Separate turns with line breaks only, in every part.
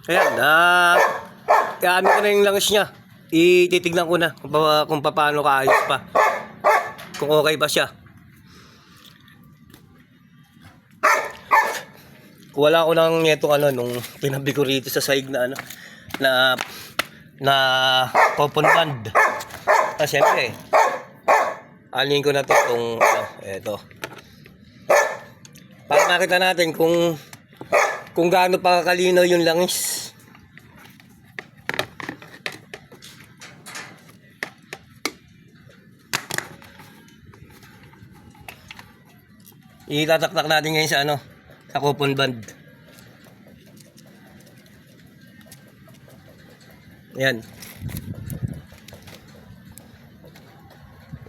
Ayan, ano ko na yung langis niya. Ititignan ko na kung paano kaayos pa. Kung okay ba siya. Wala ko nang netong nung tinabi ko rito sa sahig na na coupon band. Siyempre, alin ko na to itong eto. Para makita natin kung gaano pa kalinaw yung langis. Itataktak natin ngayon sa sa coupon band. Yan.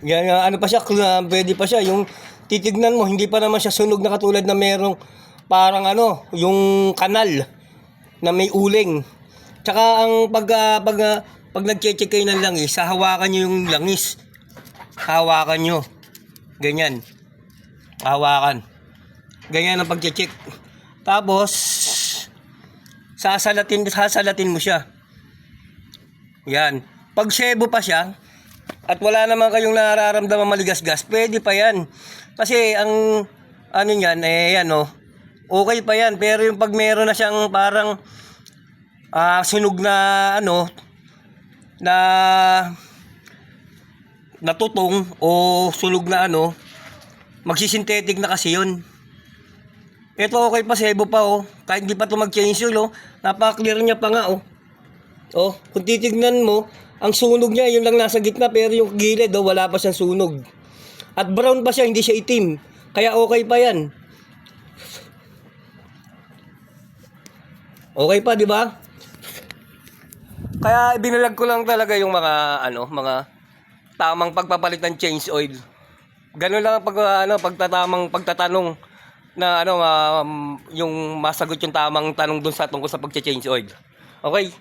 Yan, pa siya, pwede pa siya. Yung titignan mo, hindi pa naman siya sunog na katulad na merong parang yung kanal na may uling. Tsaka ang pag nag-check kayo ng langis, hawakan nyo yung langis. Hawakan nyo. Ganyan. Hawakan. Ganyan ang pag-check. Tapos, sasalatin mo siya. Yan. Pag sebo pa siya, at wala naman kayong nararamdaman maligas-gas, pwede pa yan. Kasi ang niyan, okay pa yan. Pero yung pag meron na siyang parang sunog na na natutong o sunog na magsisintetic na kasi yun. Ito okay pa, sebo pa kahit hindi pa ito mag-change oil napaka-clear niya pa nga kung titignan mo, ang sunog niya yun lang nasa gitna, pero yung gilid wala pa siyang sunog. At brown pa siya, hindi siya itim. Kaya okay pa yan. Okay pa, di ba? Kaya ibinalag ko lang talaga yung mga tamang pagpapalit ng change oil. Ganun lang pagtatamang pagtatanong na yung masagot yung tamang tanong dun sa tungkol sa pagche-change oil. Okay?